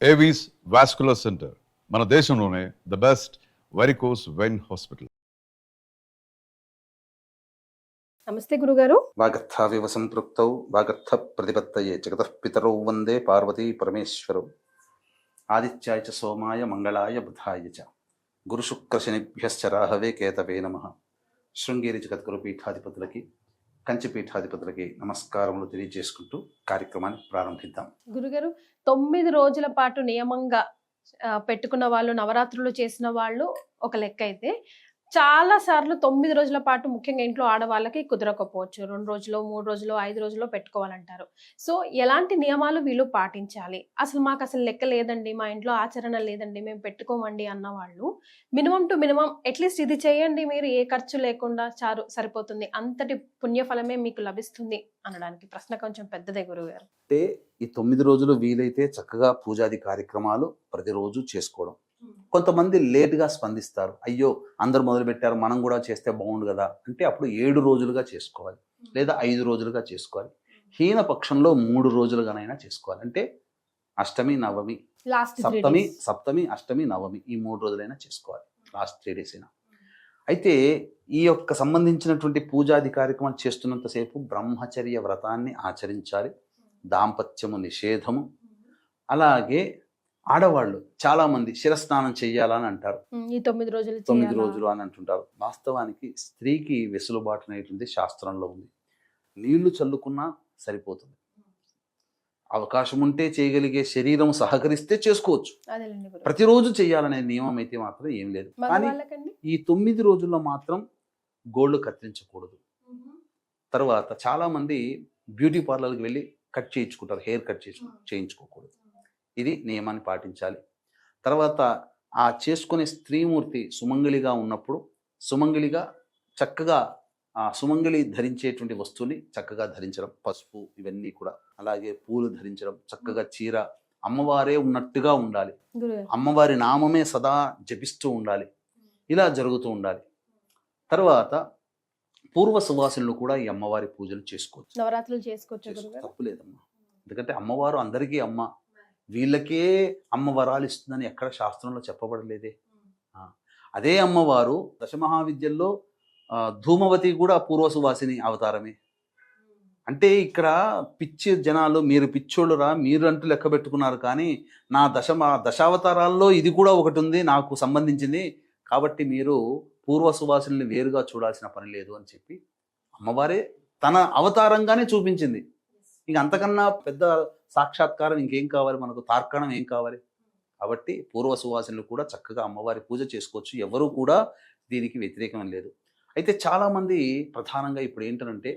Avis vascular centre మన దేశంలోనే the best varicose vein hospital. నమస్తే గురుగారు. వాగర్థావివ సంపృక్తౌ వాగర్థ ప్రతిపత్తయే జగతః పితరౌ వందే పార్వతీ పరమేశ్వరౌ. ఆదిత్యాయ చ సోమాయ మంగళాయ బుధాయ చ గురుశుక్రశనిభ్యశ్చ రాహవే కేతవే నమః. శృంగేరి జగద్గురు పీఠాధిపతులకి కంచి పీఠాధిపతులకి నమస్కారములు తెలియజేసుకుంటూ కార్యక్రమాన్ని ప్రారంభిద్దాం. గురుగారు, 9 రోజుల పాటు నియమంగా పెట్టుకున్న వాళ్ళు, నవరాత్రులు చేసిన వాళ్ళు ఒక లెక్క అయితే, చాలా సార్లు 9 రోజుల పాటు ముఖ్యంగా ఇంట్లో ఆడవాళ్ళకి కుదరకపోవచ్చు. 2 రోజులు, 3 రోజులు, 5 రోజుల్లో పెట్టుకోవాలంటారు. సో ఎలాంటి నియమాలు వీళ్ళు పాటించాలి? మాకు అసలు లెక్క లేదండి, మా ఇంట్లో ఆచరణ లేదండి, మేము పెట్టుకోమండి అన్న వాళ్ళు మినిమం టు మినిమం అట్లీస్ట్ ఇది చేయండి, మీరు ఏ ఖర్చు లేకుండా సరిపోతుంది, అంతటి పుణ్యఫలమే మీకు లభిస్తుంది అనడానికి ప్రశ్న కొంచెం పెద్దదే గురుగారు. అంటే ఈ 9 రోజులు వీలైతే చక్కగా పూజాది కార్యక్రమాలు ప్రతిరోజు చేసుకోవడం. కొంతమంది లేటుగా స్పందిస్తారు, అయ్యో అందరు మొదలు పెట్టారు మనం కూడా చేస్తే బాగుండు కదా అంటే అప్పుడు 7 రోజులుగా చేసుకోవాలి, లేదా 5 రోజులుగా చేసుకోవాలి. హీన పక్షంలో 3 రోజులుగానైనా చేసుకోవాలి. అంటే అష్టమి, నవమి, సప్తమి, అష్టమి, నవమి ఈ 3 రోజులైనా చేసుకోవాలి, లాస్ట్ 3 days అయినా. అయితే ఈ యొక్క సంబంధించినటువంటి పూజాది కార్యక్రమాలు చేస్తున్నంతసేపు బ్రహ్మచర్య వ్రతాన్ని ఆచరించాలి, దాంపత్యము నిషేధము. అలాగే ఆడవాళ్ళు చాలా మంది శిరస్నానం చెయ్యాలని అంటారు, ఈ 9 రోజులు అని అంటుంటారు. వాస్తవానికి స్త్రీకి వెసులుబాటు అనేటువంటి శాస్త్రంలో ఉంది. నీళ్లు చల్లుకున్నా సరిపోతుంది, అవకాశం ఉంటే చేయగలిగే శరీరం సహకరిస్తే చేసుకోవచ్చు. ప్రతిరోజు చేయాలనే నియమం అయితే మాత్రం ఏం లేదు. కానీ ఈ 9 రోజుల్లో మాత్రం గోళ్ళు కత్తిరించకూడదు. తర్వాత చాలా మంది బ్యూటీ పార్లర్కి వెళ్ళి కట్ చేయించుకుంటారు, హెయిర్ కట్ చేయించుకోకూడదు. ఇది నియమాన్ని పాటించాలి. తర్వాత ఆ చేసుకునే స్త్రీమూర్తి సుమంగళిగా ఉన్నప్పుడు సుమంగళిగా చక్కగా ఆ సుమంగళి ధరించేటువంటి వస్తువుని చక్కగా ధరించడం, పసుపు ఇవన్నీ కూడా. అలాగే పూలు ధరించడం, చక్కగా చీర, అమ్మవారే ఉన్నట్టుగా ఉండాలి, అమ్మవారి నామమే సదా జపిస్తూ ఉండాలి. ఇలా జరుగుతూ ఉండాలి. తర్వాత పూర్వ సువాసులను కూడా ఈ అమ్మవారి పూజలు చేసుకోవచ్చు, నవరాత్రులు చేసుకోవచ్చు, తప్పులేదమ్మా. ఎందుకంటే అమ్మవారు అందరికీ అమ్మ, వీళ్ళకే అమ్మ వరాలు ఇస్తుందని ఎక్కడ శాస్త్రంలో చెప్పబడలేదే. అదే అమ్మవారు దశమహావిద్యల్లో ధూమవతి కూడా పూర్వసువాసిని అవతారమే. అంటే ఇక్కడ పిచ్చి జనాలు, మీరు పిచ్చోళ్ళురా మీరు అంటూ లెక్క పెట్టుకున్నారు, కానీ నా దశావతారాల్లో ఇది కూడా ఒకటి ఉంది నాకు సంబంధించింది, కాబట్టి మీరు పూర్వసువాసిని వేరుగా చూడాల్సిన పని లేదు అని చెప్పి అమ్మవారే తన అవతారంగానే చూపించింది. ఇంక అంతకన్నా పెద్ద సాక్షాత్కారం ఇంకేం కావాలి మనకు, తార్కాణం ఏం కావాలి? కాబట్టి పూర్వ సువాసనలు కూడా చక్కగా అమ్మవారి పూజ చేసుకోవచ్చు, ఎవరు కూడా దీనికి వ్యతిరేకం లేదు. అయితే చాలామంది ప్రధానంగా ఇప్పుడు ఏంటంటే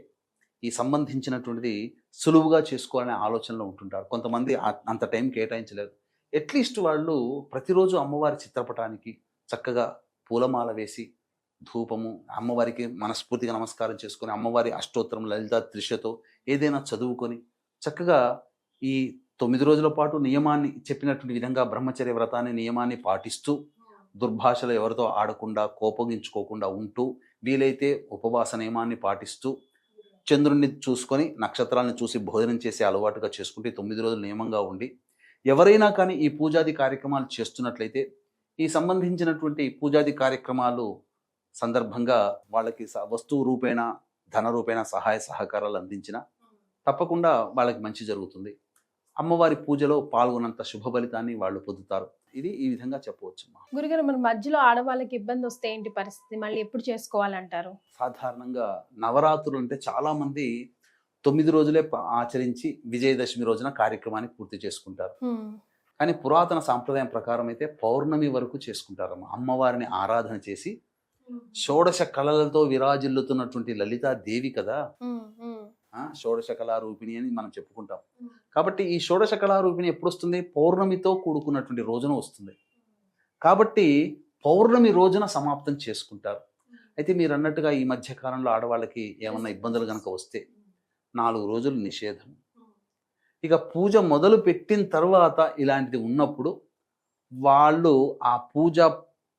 ఈ సంబంధించినటువంటిది సులువుగా చేసుకోవాలనే ఆలోచనలో ఉంటుంటారు. కొంతమంది అంత టైం కేటాయించలేరు. అట్లీస్ట్ వాళ్ళు ప్రతిరోజు అమ్మవారి చిత్రపటానికి చక్కగా పూలమాల వేసి ధూపము, అమ్మవారికి మనస్ఫూర్తిగా నమస్కారం చేసుకొని అమ్మవారి అష్టోత్తరం లలిత త్రిశతో ఏదైనా చదువుకొని చక్కగా ఈ 9 రోజుల పాటు నియమాన్ని చెప్పినటువంటి విధంగా బ్రహ్మచర్య వ్రతాన్ని నియమాన్ని పాటిస్తూ దుర్భాషలు ఎవరితో ఆడకుండా కోపగించుకోకుండా ఉంటూ వీలైతే ఉపవాస నియమాన్ని పాటిస్తూ చంద్రుడిని చూసుకొని నక్షత్రాలను చూసి భోజనం చేసే అలవాటుగా చేసుకుంటే 9 రోజులు నియమంగా ఉండి ఎవరైనా కానీ ఈ పూజాది కార్యక్రమాలు చేస్తున్నట్లయితే ఈ సంబంధించినటువంటి పూజాది కార్యక్రమాలు సందర్భంగా వాళ్ళకి వస్తువు రూపేణ ధన రూపేణ సహాయ సహకారాలు అందించిన తప్పకుండా వాళ్ళకి మంచి జరుగుతుంది. అమ్మవారి పూజలో పాల్గొన్నంత శుభ ఫలితాన్ని వాళ్ళు పొందుతారు. ఇది ఈ విధంగా చెప్పవచ్చు. గురుగారు, మరి మధ్యలో ఆడవాళ్ళకి ఇబ్బంది వస్తే ఏంటి పరిస్థితి? మళ్ళీ ఎప్పుడు చేసుకోవాలంటారు? సాధారణంగా నవరాత్రులు అంటే చాలా మంది 9 రోజులే ఆచరించి విజయదశమి రోజున కార్యక్రమాన్ని పూర్తి చేసుకుంటారు. కానీ పురాతన సాంప్రదాయం ప్రకారం అయితే పౌర్ణమి వరకు చేసుకుంటారమ్మ. అమ్మవారిని ఆరాధన చేసి షోడశ కళలతో విరాజిల్లుతున్నటువంటి లలితా దేవి కదా, షోడశ కళారూపిణి అని మనం చెప్పుకుంటాం. కాబట్టి ఈ షోడశ కళారూపిణి ఎప్పుడు వస్తుంది? పౌర్ణమితో కూడుకున్నటువంటి రోజున వస్తుంది. కాబట్టి పౌర్ణమి రోజున సమాప్తం చేసుకుంటారు. అయితే మీరు అన్నట్టుగా ఈ మధ్య కాలంలో ఆడవాళ్ళకి ఏమన్నా ఇబ్బందులు కనుక వస్తే 4 రోజులు నిషేధం. ఇక పూజ మొదలు పెట్టిన తర్వాత ఇలాంటిది ఉన్నప్పుడు వాళ్ళు ఆ పూజ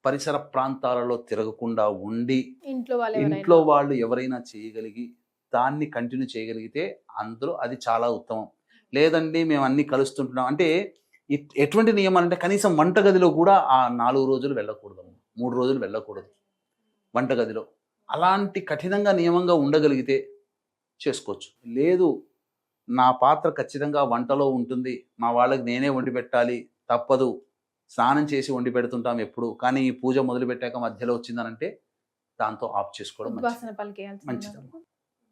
పరిసర ప్రాంతాలలో తిరగకుండా ఉండి ఇంట్లో వాళ్ళు ఎవరైనా చేయగలిగి దాన్ని కంటిన్యూ చేయగలిగితే అందులో అది చాలా ఉత్తమం. లేదండి మేము అన్ని కలుస్తుంటున్నాం అంటే ఎటువంటి నియమాలు అంటే కనీసం వంటగదిలో కూడా ఆ 4 రోజులు వెళ్ళకూడదు, 3 రోజులు వెళ్ళకూడదు వంటగదిలో. అలాంటి కఠినంగా నియమంగా ఉండగలిగితే చేసుకోవచ్చు. లేదు నా పాత్ర ఖచ్చితంగా వంటలో ఉంటుంది, మా వాళ్ళకి నేనే వండి పెట్టాలి, తప్పదు, స్నానం చేసి వండి పెడుతుంటాం ఎప్పుడు, కానీ ఈ పూజ మొదలు పెట్టాక మధ్యలో వచ్చిందనంటే దాంతో ఆఫ్ చేసుకోవడం ఉద్వాసన పలికేయాల్సిందా? మంచిదమ్మా.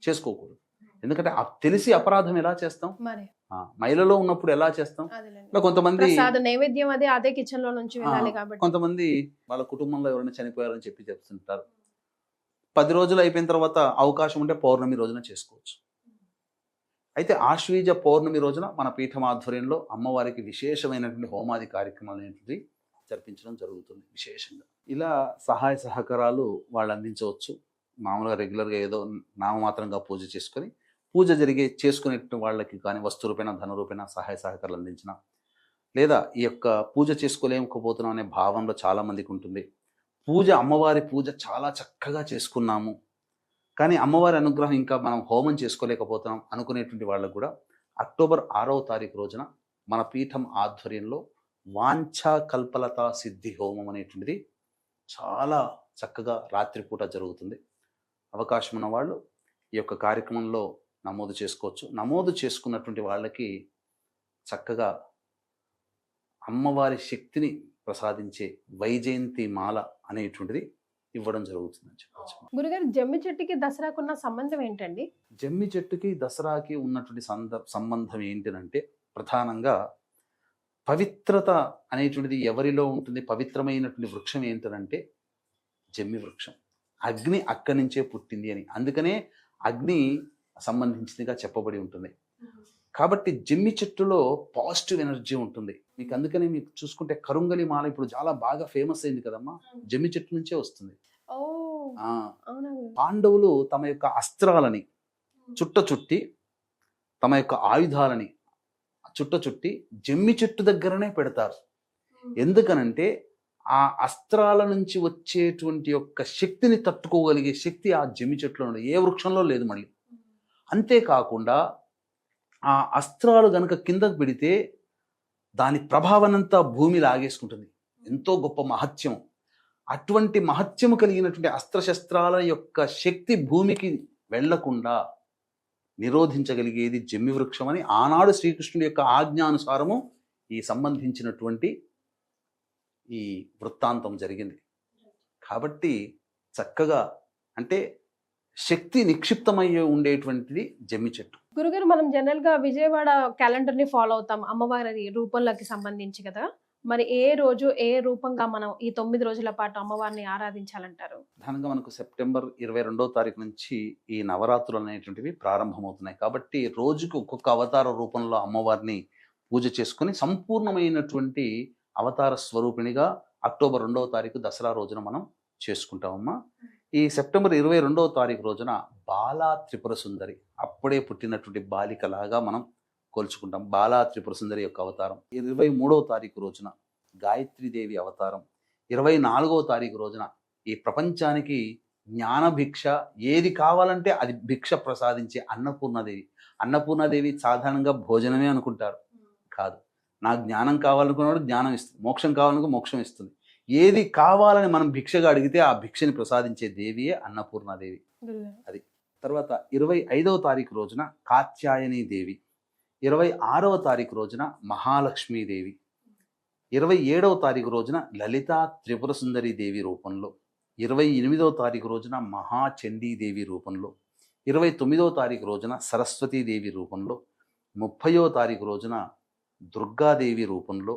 చేసుకోకూడదు. ఎందుకంటే తెలిసి అపరాధం ఎలా చేస్తాం, మరి మహిళలో ఉన్నప్పుడు ఎలా చేస్తాం. అదేలేండి. ఇలా కొంతమంది ప్రసాద నైవేద్యం అదే కిచెన్ లో నుంచి వెళ్ళాలి కాబట్టి. కొంతమంది వాళ్ళ కుటుంబంలో ఎవరైనా చనిపోయారని చెప్తుంటారు. 10 రోజులు అయిపోయిన తర్వాత అవకాశం ఉంటే పౌర్ణమి రోజున చేసుకోవచ్చు. అయితే ఆశ్వీజ పౌర్ణమి రోజున మన పీఠం ఆధ్వర్యంలో అమ్మవారికి విశేషమైనటువంటి హోమాది కార్యక్రమాలు అనేటివి జరిపించడం జరుగుతుంది విశేషంగా. ఇలా సహాయ సహకారాలు వాళ్ళు అందించవచ్చు. మామూలుగా రెగ్యులర్గా ఏదో నామమాత్రంగా పూజ చేసుకొని, పూజ చేసుకునే వాళ్ళకి కానీ వస్తు రూపేణ ధన రూపేణ సహాయ సహకారాలు అందించిన, లేదా ఈ యొక్క పూజ చేసుకోలేకపోతున్నాం అనే భావంలో చాలామందికి ఉంటుంది. అమ్మవారి పూజ చాలా చక్కగా చేసుకున్నాము, కానీ అమ్మవారి అనుగ్రహం ఇంకా మనం హోమం చేసుకోలేకపోతున్నాం అనుకునేటువంటి వాళ్ళకు కూడా అక్టోబర్ 6వ తారీఖు రోజున మన పీఠం ఆధ్వర్యంలో వాంఛా కల్పలతా సిద్ధి హోమం అనేటువంటిది చాలా చక్కగా రాత్రిపూట జరుగుతుంది. అవకాశం ఉన్న వాళ్ళు ఈ యొక్క కార్యక్రమంలో నమోదు చేసుకోవచ్చు. నమోదు చేసుకున్నటువంటి వాళ్ళకి చక్కగా అమ్మవారి శక్తిని ప్రసాదించే వైజయంతి మాల అనేటువంటిది ఇవ్వడం జరుగుతుందని చెప్పచ్చు. గురుగారు, జమ్మి చెట్టుకి దసరాకున్న సంబంధం ఏంటండి? జమ్మి చెట్టుకి దసరాకి ఉన్నటువంటి సంబంధం ఏంటంటే ప్రధానంగా పవిత్రత అనేటువంటిది ఎవరిలో ఉంటుంది. పవిత్రమైనటువంటి వృక్షం ఏంటంటే జమ్మి వృక్షం. అగ్ని అక్కడి నుంచే పుట్టింది అని, అందుకనే అగ్ని సంబంధించిందిగా చెప్పబడి ఉంటుంది. కాబట్టి జమ్మి చెట్టులో పాజిటివ్ ఎనర్జీ ఉంటుంది మీకు. అందుకనే మీకు చూసుకుంటే కరుంగలి మాల ఇప్పుడు చాలా బాగా ఫేమస్ అయింది కదమ్మా, జమ్మి చెట్టు నుంచే వస్తుంది. పాండవులు తమ యొక్క అస్త్రాలని చుట్టి తమ యొక్క ఆయుధాలని చుట్టి జమ్మి చెట్టు దగ్గరనే పెడతారు. ఎందుకనంటే ఆ అస్త్రాల నుంచి వచ్చేటువంటి యొక్క శక్తిని తట్టుకోగలిగే శక్తి ఆ జమ్మి చెట్టులో ఉంది, ఏ వృక్షంలో లేదు. మళ్ళీ అంతేకాకుండా ఆ అస్త్రాలు గనక కిందకు పెడితే దాని ప్రభావనంతా భూమి లాగేసుకుంటుంది. ఎంతో గొప్ప మహత్యం. అటువంటి మహత్యము కలిగినటువంటి అస్త్రశస్త్రాల యొక్క శక్తి భూమికి వెళ్లకుండా నిరోధించగలిగేది జమ్మి వృక్షం అని ఆనాడు శ్రీకృష్ణుడి యొక్క ఆజ్ఞానుసారము ఈ సంబంధించినటువంటి ఈ వృత్తాంతం జరిగింది. కాబట్టి చక్కగా అంటే శక్తి నిక్షిప్తమయ్యే ఉండేటువంటిది జమ్మి చెట్టు. గురుగారు, మనం జనరల్ గా విజయవాడ క్యాలెండర్ ని ఫాలో అవుతాం అమ్మవారి రూపంలోకి సంబంధించి కదా, మరి ఏ రోజు ఏ రూపంగా మనం ఈ 9 రోజుల పాటు అమ్మవారిని ఆరాధించాలంటారు? ప్రధానంగా మనకు సెప్టెంబర్ 22వ తారీఖు నుంచి ఈ నవరాత్రులు అనేటువంటివి ప్రారంభమవుతున్నాయి. కాబట్టి రోజుకు ఒక్కొక్క అవతార రూపంలో అమ్మవారిని పూజ చేసుకుని సంపూర్ణమైనటువంటి అవతార స్వరూపిణిగా అక్టోబర్ 2వ తారీఖు దసరా రోజున మనం చేసుకుంటామమ్మా. ఈ సెప్టెంబర్ 22వ తారీఖు రోజున బాలా త్రిపుర సుందరి, అప్పుడే పుట్టినటువంటి బాలికలాగా మనం కొలుచుకుంటాం. బాలా త్రిపుర సుందరి యొక్క అవతారం. 23వ తారీఖు రోజున గాయత్రీదేవి అవతారం. 24వ తారీఖు రోజున ఈ ప్రపంచానికి జ్ఞాన భిక్ష ఏది కావాలంటే అది భిక్ష ప్రసాదించే అన్నపూర్ణాదేవి. అన్నపూర్ణాదేవి సాధారణంగా భోజనమే అనుకుంటారు, కాదు. నాకు జ్ఞానం కావాలనుకున్నవాడు జ్ఞానం ఇస్తుంది, మోక్షం కావాలనుకో మోక్షం ఇస్తుంది. ఏది కావాలని మనం భిక్షగా అడిగితే ఆ భిక్షని ప్రసాదించే దేవియే అన్నపూర్ణాదేవి. అది తర్వాత 25వ తారీఖు రోజున కాత్యాయని దేవి, 26వ తారీఖు రోజున మహాలక్ష్మీదేవి, 27వ తారీఖు రోజున లలితా త్రిపుర సుందరి దేవి రూపంలో, 28వ తారీఖు రోజున మహాచండీదేవి రూపంలో, 29వ తారీఖు రోజున సరస్వతీదేవి రూపంలో, 30వ తారీఖు రోజున దుర్గాదేవి రూపంలో,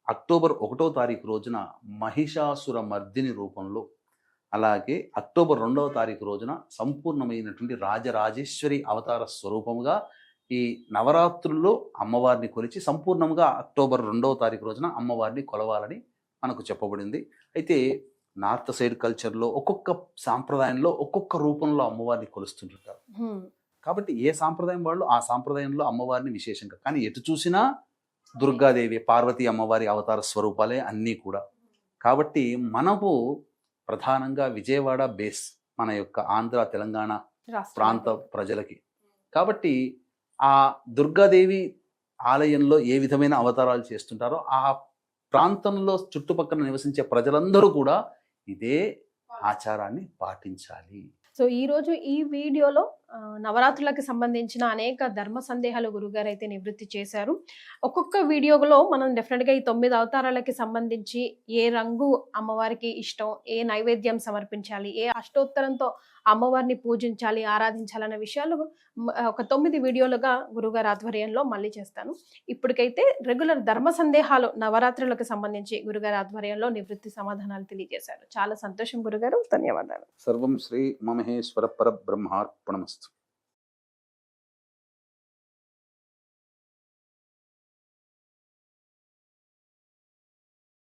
అక్టోబర్ 1వ తారీఖు రోజున మహిషాసుర మర్దిని రూపంలో, అలాగే అక్టోబర్ 2వ తారీఖు రోజున సంపూర్ణమైనటువంటి రాజరాజేశ్వరి అవతార స్వరూపముగా ఈ నవరాత్రుల్లో అమ్మవారిని కొలిచి సంపూర్ణంగా అక్టోబర్ 2వ తారీఖు రోజున అమ్మవారిని కొలవాలని మనకు చెప్పబడింది. అయితే నార్త్ సైడ్ కల్చర్లో ఒక్కొక్క సాంప్రదాయంలో ఒక్కొక్క రూపంలో అమ్మవారిని కొలుస్తుంటారు. కాబట్టి ఏ సాంప్రదాయం వాళ్ళు ఆ సాంప్రదాయంలో అమ్మవారిని విశేషంగా, కానీ ఎటు చూసినా దుర్గాదేవి, పార్వతీ అమ్మవారి అవతార స్వరూపాలే అన్నీ కూడా. కాబట్టి మనకు ప్రధానంగా విజయవాడ బేస్ మన యొక్క ఆంధ్ర తెలంగాణ ప్రాంత ప్రజలకి. కాబట్టి ఆ దుర్గాదేవి ఆలయంలో ఏ విధమైన అవతారాలు చేస్తుంటారో ఆ ప్రాంతంలో చుట్టుపక్కల నివసించే ప్రజలందరూ కూడా ఇదే ఆచారాన్ని పాటించాలి. సో ఈ రోజు ఈ వీడియోలో నవరాత్రులకు సంబంధించిన అనేక ధర్మ సందేహాలు గురుగారు అయితే నివృత్తి చేశారు. ఒక్కొక్క వీడియోలో మనం డెఫినెట్గా ఈ 9 అవతారాలకి సంబంధించి ఏ రంగు అమ్మవారికి ఇష్టం, ఏ నైవేద్యం సమర్పించాలి, ఏ అష్టోత్తరంతో అమ్మవారిని పూజించాలి, ఆరాధించాలన్న విషయాలు ఒక 9 వీడియోలుగా గురుగారు ఆధ్వర్యంలో మళ్ళీ చేస్తాను. ఇప్పటికైతే రెగ్యులర్ ధర్మ సందేహాలు నవరాత్రులకు సంబంధించి గురుగారు ఆధ్వర్యంలో నివృత్తి సమాధానాలు తెలియజేశారు. చాలా సంతోషం గురుగారు, ధన్యవాదాలు. సర్వం శ్రీ మమహేశ్వర పరబ్రహ్మార్పణమస్తు.